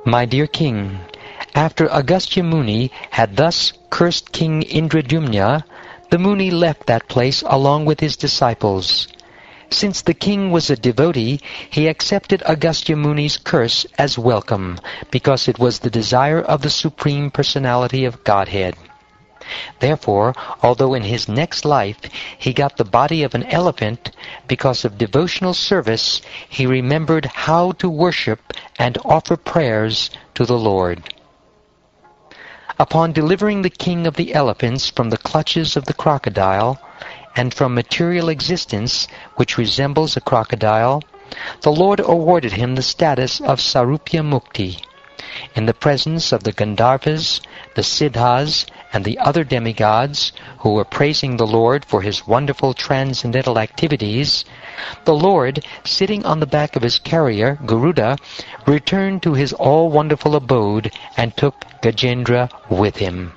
My dear king, after Agastya Muni had thus cursed King Indradyumna, the Muni left that place along with his disciples. Since the king was a devotee, he accepted Agastya Muni's curse as welcome, because it was the desire of the Supreme Personality of Godhead. Therefore, although in his next life he got the body of an elephant, because of devotional service he remembered how to worship and offer prayers to the Lord. Upon delivering the king of the elephants from the clutches of the crocodile, and from material existence which resembles a crocodile, the Lord awarded him the status of Sarupya Mukti. In the presence of the Gandharvas, the Siddhas, and the other demigods who were praising the Lord for his wonderful transcendental activities, the Lord, sitting on the back of his carrier, Garuda, returned to his all-wonderful abode and took Gajendra with him.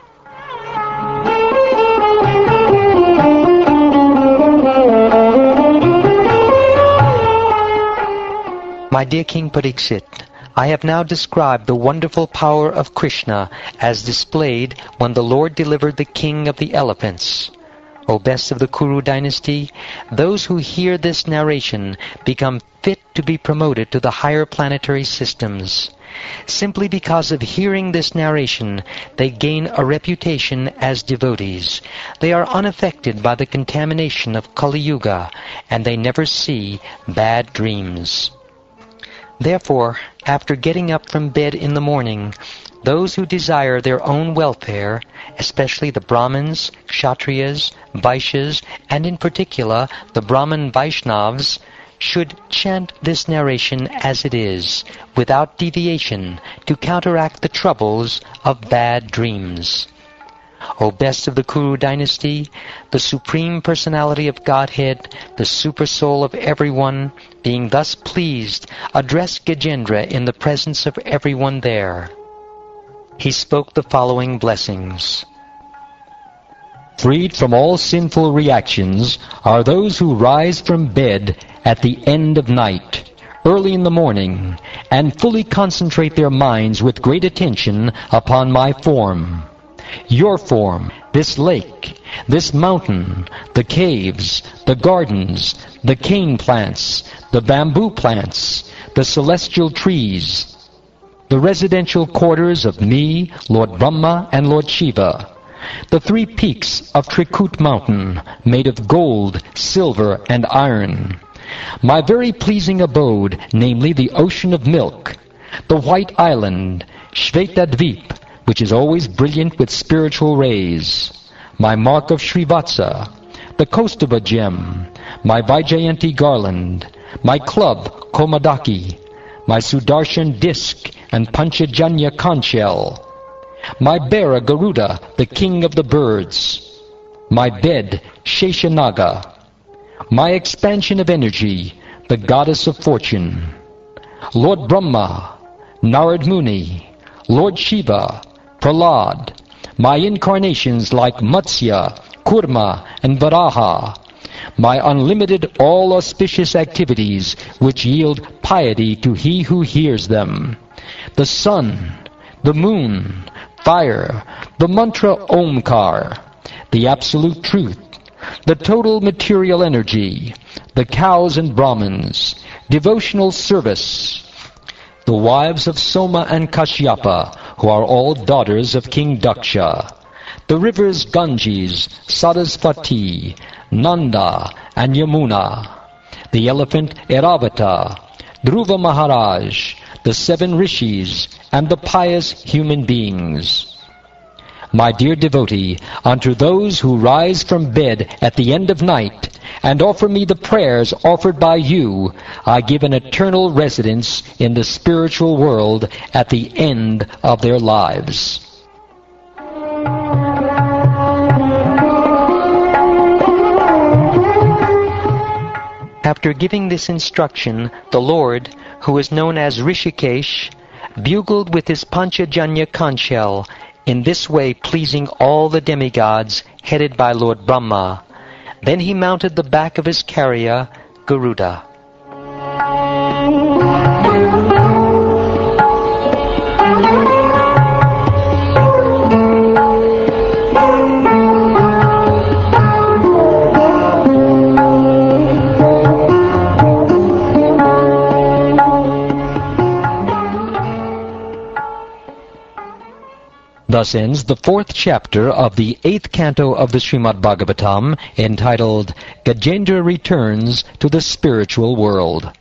My dear King Pariksit, I have now described the wonderful power of Krishna as displayed when the Lord delivered the king of the elephants. O best of the Kuru dynasty, those who hear this narration become fit to be promoted to the higher planetary systems. Simply because of hearing this narration, they gain a reputation as devotees. They are unaffected by the contamination of Kali Yuga, and they never see bad dreams. Therefore, after getting up from bed in the morning, those who desire their own welfare, especially the Brahmins, Kshatriyas, Vaishyas, and in particular the Brahmin Vaishnavas, should chant this narration as it is, without deviation, to counteract the troubles of bad dreams. O best of the Kuru dynasty, the Supreme Personality of Godhead, the Super-Soul of everyone, being thus pleased, addressed Gajendra in the presence of everyone there. He spoke the following blessings. Freed from all sinful reactions are those who rise from bed at the end of night, early in the morning, and fully concentrate their minds with great attention upon my form. Your form, this lake, this mountain, the caves, the gardens, the cane plants, the bamboo plants, the celestial trees, the residential quarters of me, Lord Brahma, and Lord Shiva, the 3 peaks of Trikut mountain, made of gold, silver, and iron, my very pleasing abode, namely the ocean of milk, the white island, Shvetadvip, which is always brilliant with spiritual rays, my mark of Srivatsa, the Kaustubha gem, my Vaijayanti garland, my club, Komadaki, my Sudarshan disc and Panchajanya conch shell, my bearer Garuda, the king of the birds, my bed, Sheshanaga, my expansion of energy, the goddess of fortune, Lord Brahma, Narad Muni, Lord Shiva, Prahlad, my incarnations like Matsya, Kurma, and Varaha, my unlimited all-auspicious activities which yield piety to he who hears them, the sun, the moon, fire, the mantra Omkar, the absolute truth, the total material energy, the cows and Brahmins, devotional service, the wives of Soma and Kashyapa, who are all daughters of King Daksha, the rivers Ganges, Sarasvati, Nanda, and Yamuna, the elephant Airavata, Dhruva Maharaj, the 7 rishis, and the pious human beings. My dear devotee, unto those who rise from bed at the end of night and offer me the prayers offered by you, I give an eternal residence in the spiritual world at the end of their lives. After giving this instruction, the Lord, who is known as Rishikesh, bugled with his Panchajanya conch shell, in this way pleasing all the demigods headed by Lord Brahma. Then he mounted the back of his carrier, Garuda. Thus ends the 4th chapter of the 8th canto of the Shrimad Bhagavatam, entitled Gajendra Returns to the Spiritual World.